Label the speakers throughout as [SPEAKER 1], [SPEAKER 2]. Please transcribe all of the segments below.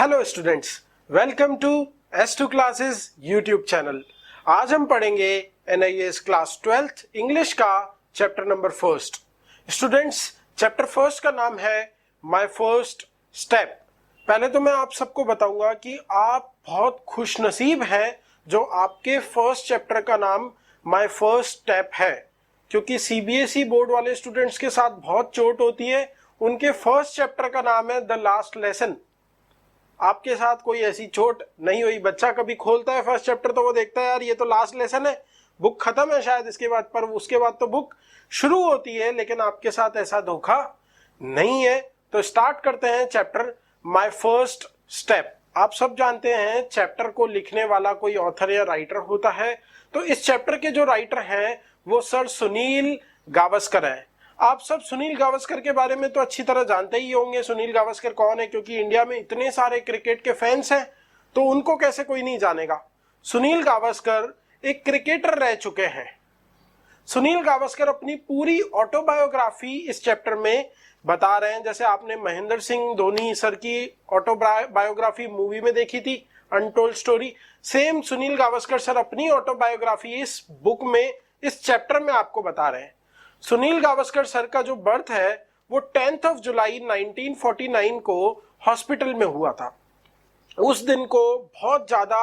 [SPEAKER 1] Hello students, welcome to S2 classes YouTube channel. आज हम पढ़ेंगे NIOS क्लास 12th इंग्लिश का chapter number first. Students, chapter first का नाम है माय फर्स्ट स्टेप। पहले तो मैं आप सबको बताऊंगा कि आप बहुत खुशनसीब हैं जो आपके फर्स्ट चैप्टर का नाम माय फर्स्ट स्टेप है, क्योंकि CBSE बोर्ड वाले स्टूडेंट्स के साथ बहुत चोट होती है। उनके फर्स्ट चैप्टर का नाम है द लास्ट लेसन। आपके साथ कोई ऐसी चोट नहीं हुई। बच्चा कभी खोलता है फर्स्ट चैप्टर तो वो देखता है यार ये तो लास्ट लेसन है, बुक खत्म है शायद इसके बाद, पर उसके बाद तो बुक शुरू होती है। लेकिन आपके साथ ऐसा धोखा नहीं है। तो स्टार्ट करते हैं चैप्टर माय फर्स्ट स्टेप। आप सब जानते हैं चैप्टर को लिखने वाला कोई ऑथर या राइटर होता है। तो इस चैप्टर के जो राइटर हैं वो सर सुनील गावस्कर हैं। आप सब सुनील गावस्कर के बारे में तो अच्छी तरह जानते ही होंगे। सुनील गावस्कर कौन है, क्योंकि इंडिया में इतने सारे क्रिकेट के फैंस हैं तो उनको कैसे कोई नहीं जानेगा। सुनील गावस्कर एक क्रिकेटर रह चुके हैं। सुनील गावस्कर अपनी पूरी ऑटोबायोग्राफी इस चैप्टर में बता रहे हैं। जैसे आपने महेंद्र सिंह धोनी सर की ऑटोबायोग्राफी मूवी में देखी थी, untold story, same Sunil Gavaskar sir अपनी ऑटोबायोग्राफी इस बुक में, इस चैप्टर में आपको बता रहे हैं। सुनील गावस्कर सर का जो बर्थ है वो 10 जुलाई 1949 को हॉस्पिटल में हुआ था। उस दिन को बहुत ज्यादा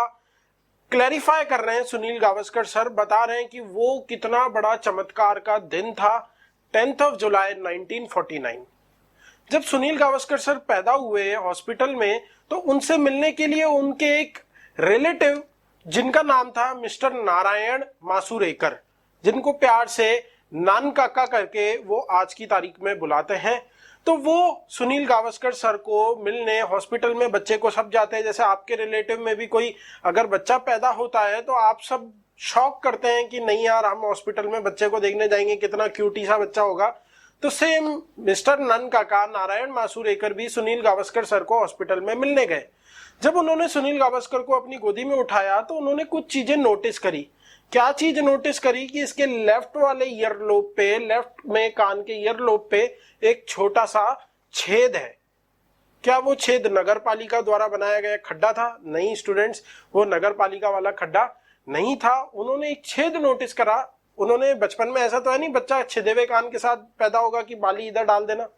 [SPEAKER 1] क्लैरिफाई कर रहे हैं सुनील गावस्कर सर, बता रहे हैं कि वो कितना बड़ा चमत्कार का दिन था 10 जुलाई 1949। जब सुनील गावस्कर सर पैदा हुए हॉस्पिटल में तो उनसे मिलने के लिए उनके एक रिलेटिव जिनका नाम था मिस्टर नारायण मासूरेकर, जिनको प्यार से नान काका करके वो आज की तारीख में बुलाते हैं, तो वो सुनील गावस्कर सर को मिलने हॉस्पिटल में, बच्चे को सब जाते हैं। जैसे आपके रिलेटिव में भी कोई अगर बच्चा पैदा होता है तो आप सब शॉक करते हैं कि नहीं यार हम हॉस्पिटल में बच्चे को देखने जाएंगे, कितना क्यूटी सा बच्चा होगा। तो सेम मिस्टर नन काका नारायण मासूरेकर भी सुनील गावस्कर सर को हॉस्पिटल में मिलने गए। जब उन्होंने सुनील गावस्कर को अपनी गोदी में उठाया तो उन्होंने कुछ चीजें नोटिस करी। क्या चीज नोटिस करी कि इसके लेफ्ट वाले ईयरलोब पे, लेफ्ट में कान के ईयरलोब पे एक छोटा सा छेद है। क्या वो छेद नगर पालिका द्वारा बनाया गया खड्डा था? नहीं स्टूडेंट्स, वो नगर पालिका वाला खड्डा नहीं था। उन्होंने एक छेद नोटिस करा। उन्होंने, बचपन में ऐसा तो है नहीं बच्चा छिदे हुए कान के साथ पैदा होगा कि बाली इधर डाल देना।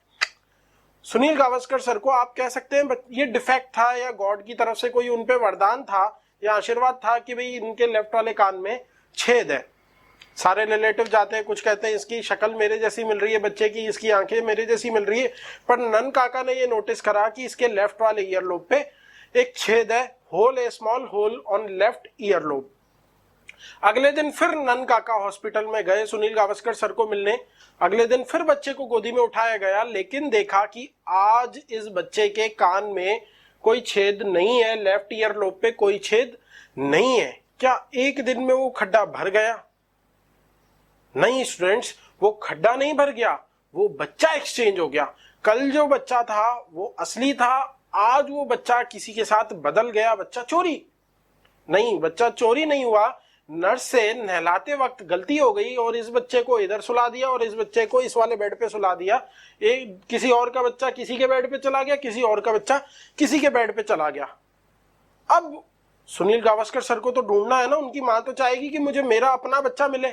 [SPEAKER 1] सुनील गावस्कर सर को आप कह सकते हैं ये डिफेक्ट था या गॉड की तरफ से कोई उनपे वरदान था या आशीर्वाद था कि भाई इनके लेफ्ट वाले कान में छेद है। सारे रिलेटिव जाते हैं, कुछ कहते हैं इसकी शक्ल मेरे जैसी मिल रही है बच्चे की, इसकी आंखें मेरे जैसी मिल रही है, पर नन काका ने ये नोटिस करा कि इसके लेफ्ट वाले ईयरलोब पे एक छेद है, hole, a small hole on left earlobe. अगले दिन फिर नन काका हॉस्पिटल में गए सुनील गावस्कर सर को मिलने। अगले दिन फिर बच्चे को गोदी में उठाया गया, लेकिन देखा कि आज इस बच्चे के कान में कोई छेद नहीं है, लेफ्ट ईयरलोब पे कोई छेद नहीं है। क्या एक दिन में वो खड्डा भर गया? नहीं स्टूडेंट्स, वो खड्डा नहीं भर गया, वो बच्चा एक्सचेंज हो गया। कल जो बच्चा था वो असली था, आज वो बच्चा किसी के साथ बदल गया। बच्चा चोरी नहीं, बच्चा चोरी नहीं हुआ, नर्स से नहलाते वक्त गलती हो गई और इस बच्चे को इधर सुला दिया और इस बच्चे को इस वाले बेड पे सुला दिया। एक किसी और का बच्चा किसी के बेड पे चला गया, किसी और का बच्चा किसी के बेड पे चला गया। अब सुनील गावस्कर सर को तो ढूंढना है ना, उनकी मां तो चाहेगी कि मुझे मेरा अपना बच्चा मिले।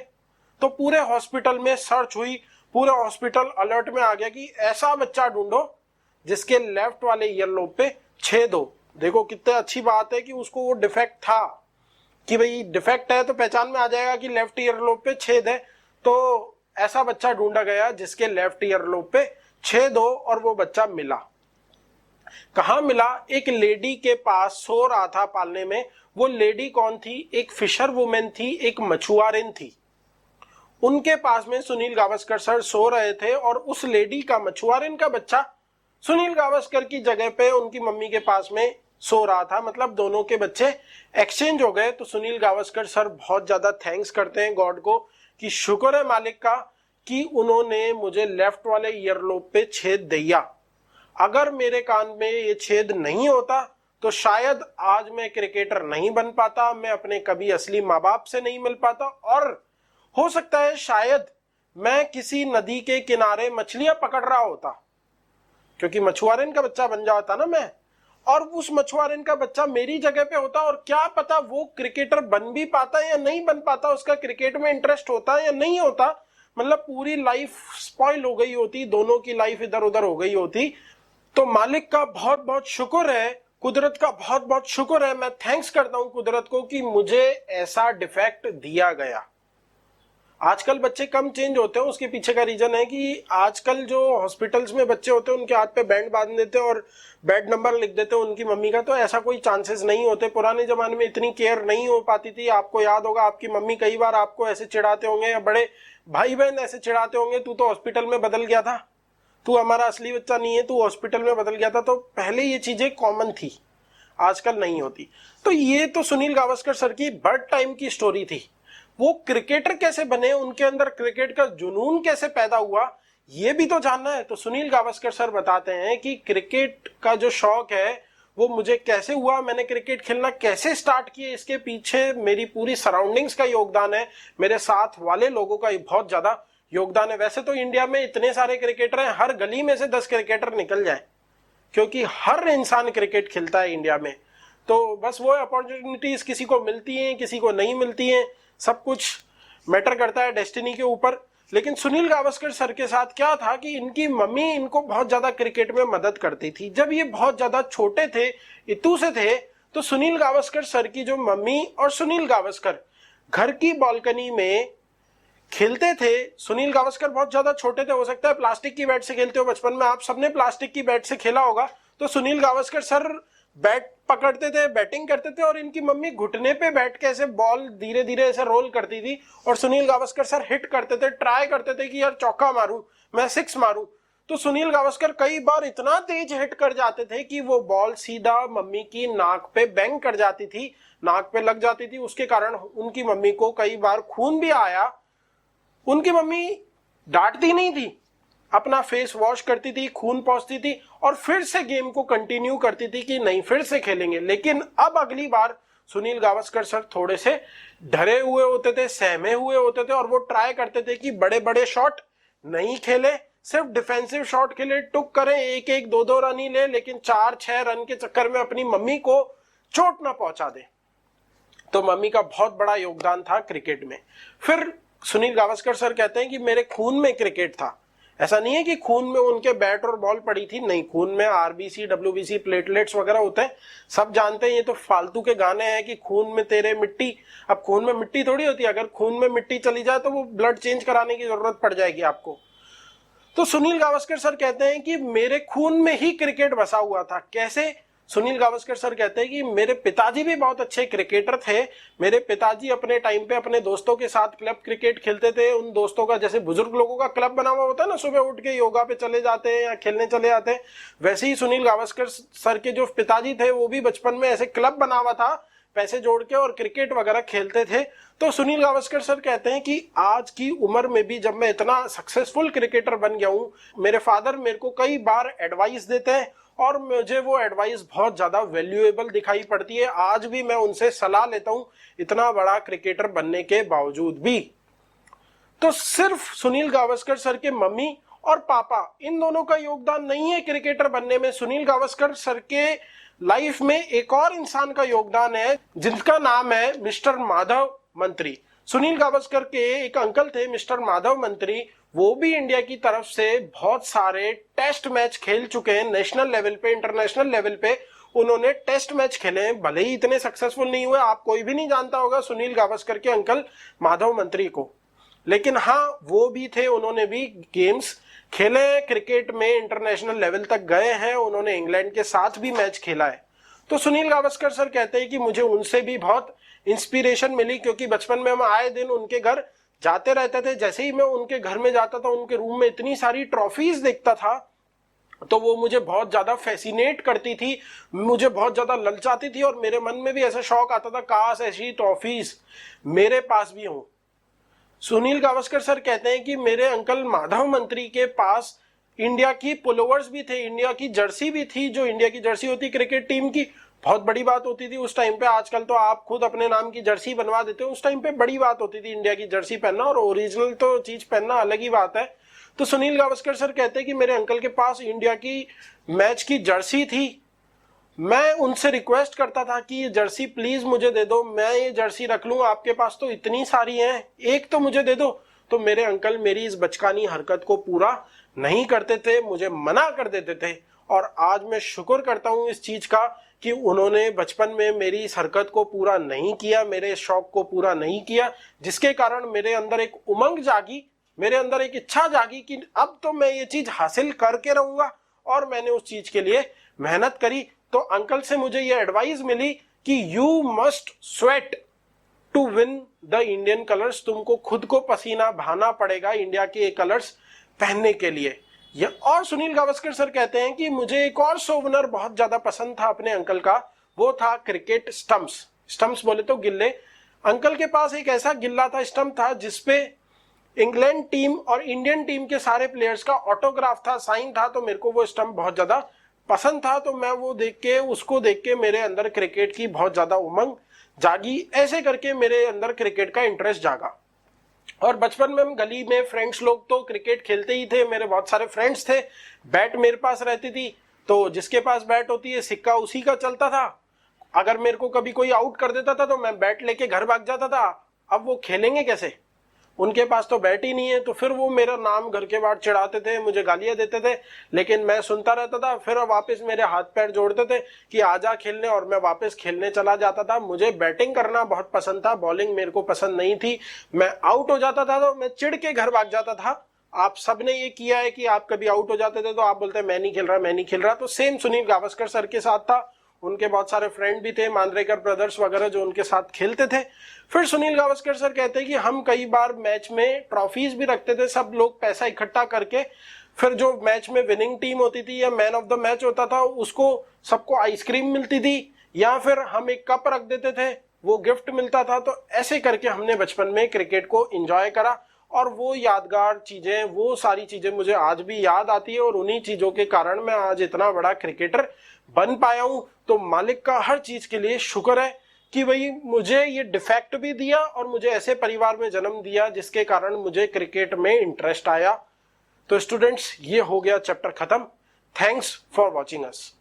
[SPEAKER 1] तो पूरे हॉस्पिटल में सर्च हुई, पूरा हॉस्पिटल अलर्ट में आ गया कि ऐसा बच्चा ढूंढो जिसके लेफ्ट वाले ईयरलोब पे छेद हो। देखो कितनी अच्छी बात है कि उसको वो डिफेक्ट था, कि भाई डिफेक्ट है तो पहचान में आ जाएगा कि लेफ्ट ईयरलोब पे छेद है। तो ऐसा बच्चा ढूंढा गया जिसके लेफ्ट ईयरलोब पे छेद हो और वो बच्चा मिला। कहां मिला? एक लेडी के पास सो रहा था पालने में। वो लेडी कौन थी? एक फिशर वुमेन थी, एक मछुआरिन थी। उनके पास में सुनील गावस्कर सर सो रहे थे और उस लेडी का, मछुआरिन का बच्चा सुनील गावस्कर की जगह पे उनकी मम्मी के पास में सो रहा था। मतलब दोनों के बच्चे एक्सचेंज हो गए। तो सुनील गावस्कर सर बहुत ज्यादा थैंक्स करते हैं गॉड को कि शुक्र है मालिक का कि उन्होंने मुझे लेफ्ट वाले ईयरलोब पे छेद दिया। अगर मेरे कान में ये छेद नहीं होता तो शायद आज मैं क्रिकेटर नहीं बन पाता, मैं अपने कभी असली माँ बाप से नहीं मिल पाता, और हो सकता है शायद मैं किसी नदी के किनारे मछलियां पकड़ रहा होता, क्योंकि मछुआरे का बच्चा बन जाता ना मैं, और उस मछुआरे का बच्चा मेरी जगह पे होता और क्या पता वो क्रिकेटर बन भी पाता है या नहीं बन पाता, उसका क्रिकेट में इंटरेस्ट होता है या नहीं होता, मतलब पूरी लाइफ स्पॉइल हो गई होती, दोनों की लाइफ इधर उधर हो गई होती। तो मालिक का बहुत बहुत शुक्र है, कुदरत का बहुत बहुत शुक्र है, मैं थैंक्स करता हूं कुदरत को कि मुझे ऐसा डिफेक्ट दिया गया। आजकल बच्चे कम चेंज होते हैं, उसके पीछे का रीजन है कि आजकल जो हॉस्पिटल्स में बच्चे होते हैं उनके हाथ पे बैंड बांध देते हैं और बेड नंबर लिख देते हैं उनकी मम्मी का, तो ऐसा कोई चांसेस नहीं होते। पुराने जमाने में इतनी केयर नहीं हो पाती थी। आपको याद होगा आपकी मम्मी कई बार आपको ऐसे चिढ़ाते होंगे या बड़े भाई बहन ऐसे चिढ़ाते होंगे, तू तो हॉस्पिटल में बदल गया था, तू हमारा असली बच्चा नहीं है, तू हॉस्पिटल में बदल गया था। तो पहले ये चीजें कॉमन थी, आजकल नहीं होती। तो ये तो सुनील गावस्कर सर की बर्थ टाइम की स्टोरी थी। वो क्रिकेटर कैसे बने, उनके अंदर क्रिकेट का जुनून कैसे पैदा हुआ, ये भी तो जानना है। तो सुनील गावस्कर सर बताते हैं कि क्रिकेट का जो शौक है वो मुझे कैसे हुआ, मैंने क्रिकेट खेलना कैसे स्टार्ट किया, इसके पीछे मेरी पूरी सराउंडिंग्स का योगदान है, मेरे साथ वाले लोगों का बहुत ज्यादा योगदान है। वैसे तो इंडिया में इतने सारे क्रिकेटर हैं, हर गली में से 10 क्रिकेटर निकल जाए, क्योंकि हर इंसान क्रिकेट खेलता है इंडिया में। तो बस वो अपॉर्चुनिटीज किसी को मिलती हैं, किसी को नहीं मिलती हैं, सब कुछ मैटर करता है डेस्टिनी के ऊपर। लेकिन सुनील गावस्कर सर के साथ क्या था कि इनकी मम्मी इनको बहुत ज्यादा क्रिकेट में मदद करती थी। जब ये बहुत ज्यादा छोटे थे, इतू से थे, तो सुनील गावस्कर सर की जो मम्मी और सुनील गावस्कर घर की बालकनी में खेलते थे। सुनील गावस्कर बहुत ज्यादा छोटे थे, हो सकता है प्लास्टिक की बैट से खेलते हो, बचपन में आप सबने प्लास्टिक की बैट से खेला होगा। तो सुनील गावस्कर सर बैट पकड़ते थे, बैटिंग करते थे और इनकी मम्मी घुटने पे बैठ के ऐसे बॉल धीरे धीरे ऐसे रोल करती थी और सुनील गावस्कर सर हिट करते थे, ट्राई करते थे कि यार चौका मारूं, मैं 6 मारूं। तो सुनील गावस्कर कई बार इतना तेज हिट कर जाते थे कि वो बॉल सीधा मम्मी की नाक पे बैंग कर जाती थी, नाक पे लग जाती थी। उसके कारण उनकी मम्मी को कई बार खून भी आया। उनकी मम्मी डांटती नहीं थी, अपना फेस वॉश करती थी, खून पोंछती थी और फिर से गेम को कंटिन्यू करती थी कि नहीं फिर से खेलेंगे। लेकिन अब अगली बार सुनील गावस्कर सर थोड़े से डरे हुए होते थे, सहमे हुए होते थे और वो ट्राई करते थे कि बड़े बड़े शॉट नहीं खेले, सिर्फ डिफेंसिव शॉट खेले, टुक करें, 1-1 2-2 रन ही ले, लेकिन 4-6 रन के चक्कर में अपनी मम्मी को चोट ना पहुंचा दे। तो मम्मी का बहुत बड़ा योगदान था क्रिकेट में। फिर सुनील गावस्कर सर कहते हैं कि मेरे खून में क्रिकेट था। ऐसा नहीं है कि खून में उनके बैट और बॉल पड़ी थी, नहीं, खून में आरबीसी, डब्ल्यूबीसी, प्लेटलेट्स वगैरह होते हैं, सब जानते हैं। ये तो फालतू के गाने हैं कि खून में तेरे मिट्टी। अब खून में मिट्टी थोड़ी होती है, अगर खून में मिट्टी चली जाए तो वो ब्लड चेंज कराने की जरूरत पड़ जाएगी आपको। तो सुनील गावस्कर सर कहते हैं कि मेरे खून में ही क्रिकेट बसा हुआ था। कैसे? सुनील गावस्कर सर कहते हैं कि मेरे पिताजी भी बहुत अच्छे क्रिकेटर थे। मेरे पिताजी अपने टाइम पे अपने दोस्तों के साथ क्लब क्रिकेट खेलते थे। उन दोस्तों का, जैसे बुजुर्ग लोगों का क्लब बना हुआ होता है ना, सुबह उठ के योगा पे चले जाते हैं या खेलने चले जाते हैं, वैसे ही सुनील गावस्कर सर के जो पिताजी थे वो भी बचपन में ऐसे क्लब बना हुआ था, पैसे जोड़ के, और क्रिकेट वगैरह खेलते थे। तो सुनील गावस्कर सर कहते हैं कि आज की उम्र में भी जब मैं इतना सक्सेसफुल क्रिकेटर बन गया हूं, मेरे फादर मेरे को कई बार एडवाइस देते हैं और मुझे वो एडवाइस बहुत ज्यादा वैल्यूएबल दिखाई पड़ती है। आज भी मैं उनसे सलाह लेता हूं, इतना बड़ा क्रिकेटर बनने के बावजूद भी। तो सिर्फ सुनील गावस्कर सर के मम्मी और पापा, इन दोनों का योगदान नहीं है क्रिकेटर बनने में। सुनील गावस्कर सर के लाइफ में एक और इंसान का योगदान है जिनका नाम है मिस्टर माधव मंत्री। सुनील गावस्कर के एक अंकल थे मिस्टर माधव मंत्री, वो भी इंडिया की तरफ से बहुत सारे टेस्ट मैच खेल चुके हैं, नेशनल लेवल पे, इंटरनेशनल लेवल पे उन्होंने टेस्ट मैच खेले हैं। भले ही इतने सक्सेसफुल नहीं हुए, आप कोई भी नहीं जानता होगा सुनील गावस्कर के अंकल माधव मंत्री को, लेकिन हाँ वो भी थे, उन्होंने भी गेम्स खेले हैं, क्रिकेट में इंटरनेशनल लेवल तक गए हैं, उन्होंने इंग्लैंड के साथ भी मैच खेला है। तो सुनील गावस्कर सर कहते हैं कि मुझे उनसे भी बहुत इंस्पिरेशन मिली, क्योंकि बचपन में हम आए दिन उनके घर जाते रहते थे। जैसे ही मैं उनके घर में जाता था, उनके रूम में इतनी सारी ट्रॉफीज देखता था, तो वो मुझे बहुत ज्यादा फैसिनेट करती थी, मुझे बहुत ज्यादा ललचाती थी और मेरे मन में भी ऐसा शौक आता था काश ऐसी ट्रॉफीज मेरे पास भी हो। सुनील गावस्कर सर कहते हैं कि मेरे अंकल माधव मंत्री के पास इंडिया की पुलोवर्स भी थे, इंडिया की जर्सी भी थी, जो इंडिया की जर्सी होती क्रिकेट टीम की, बहुत बड़ी बात होती थी उस टाइम पे। आजकल तो आप खुद अपने नाम की जर्सी बनवा देते हो, उस टाइम पे बड़ी बात होती थी इंडिया की जर्सी पहनना, और ओरिजिनल तो चीज पहनना अलग ही बात है। तो सुनील गावस्कर सर कहते हैं कि मेरे अंकल के पास इंडिया की मैच की जर्सी थी, मैं उनसे रिक्वेस्ट करता था कि ये जर्सी प्लीज मुझे दे दो, मैं ये जर्सी रख लूं, आपके पास तो इतनी सारी हैं, एक तो मुझे दे दो। तो मेरे अंकल मेरी इस बचकानी हरकत को पूरा नहीं करते थे, मुझे मना कर देते थे। और आज मैं शुक्र करता हूं इस चीज का कि उन्होंने बचपन में मेरी इस हरकत को पूरा नहीं किया, मेरे शौक को पूरा नहीं किया, जिसके कारण मेरे अंदर एक उमंग जागी, मेरे अंदर एक इच्छा जागी कि अब तो मैं ये चीज हासिल करके रहूंगा। और मैंने उस चीज के लिए मेहनत करी। तो अंकल से मुझे ये एडवाइस मिली कि you must sweat to win the Indian colours, तुमको खुद को पसीना बहाना पड़ेगा इंडिया के कलर्स पहनने के लिए। और सुनील गावस्कर सर कहते हैं कि मुझे एक और सोवनर बहुत ज्यादा पसंद था अपने अंकल का, वो था क्रिकेट स्टंप्स। स्टंप्स बोले तो गिल्ले। अंकल के पास एक ऐसा गिल्ला था, स्टंप था, जिसपे इंग्लैंड टीम और इंडियन टीम के सारे प्लेयर्स का ऑटोग्राफ था, साइन था। तो मेरे को वो स्टंप बहुत ज्यादा पसंद था। तो मैं वो उसको देख के मेरे अंदर क्रिकेट की बहुत ज्यादा उमंग जागी। ऐसे करके मेरे अंदर क्रिकेट का इंटरेस्ट जागा। और बचपन में हम गली में फ्रेंड्स लोग तो क्रिकेट खेलते ही थे, मेरे बहुत सारे फ्रेंड्स थे। बैट मेरे पास रहती थी, तो जिसके पास बैट होती है सिक्का उसी का चलता था। अगर मेरे को कभी कोई आउट कर देता था तो मैं बैट लेके घर भाग जाता था। अब वो खेलेंगे कैसे, उनके पास तो बैट ही नहीं है। तो फिर वो मेरा नाम घर के बाहर चिढ़ाते थे, मुझे गालियां देते थे, लेकिन मैं सुनता रहता था। फिर वापस मेरे हाथ पैर जोड़ते थे कि आजा खेलने, और मैं वापस खेलने चला जाता था। मुझे बैटिंग करना बहुत पसंद था, बॉलिंग मेरे को पसंद नहीं थी। मैं आउट हो जाता था तो मैं चिढ़ के घर भाग जाता था। आप सबने ये किया है कि आप कभी आउट हो जाते थे तो आप बोलते मैं नहीं खेल रहा, मैं नहीं खेल रहा। तो सेम सुनील गावस्कर सर के साथ था। उनके बहुत सारे फ्रेंड भी थे, मांद्रेकर ब्रदर्स वगैरह, जो उनके साथ खेलते थे। फिर सुनील गावस्कर सर कहते हैं कि हम कई बार मैच में ट्रॉफीज भी रखते थे, सब लोग पैसा इकट्ठा करके। फिर जो मैच में विनिंग टीम होती थी या मैन ऑफ द मैच होता था, उसको सबको आइसक्रीम मिलती थी, या फिर हम एक कप रख देते थे, वो गिफ्ट मिलता था। तो ऐसे करके हमने बचपन में क्रिकेट को एंजॉय करा। और वो यादगार चीजें, वो सारी चीजें मुझे आज भी याद आती है। और उन्हीं चीजों के कारण मैं आज इतना बड़ा क्रिकेटर बन पाया हूं। तो मालिक का हर चीज के लिए शुक्र है कि भाई मुझे ये डिफेक्ट भी दिया और मुझे ऐसे परिवार में जन्म दिया जिसके कारण मुझे क्रिकेट में इंटरेस्ट आया। तो स्टूडेंट्स, ये हो गया चैप्टर खत्म। Thanks for watching us.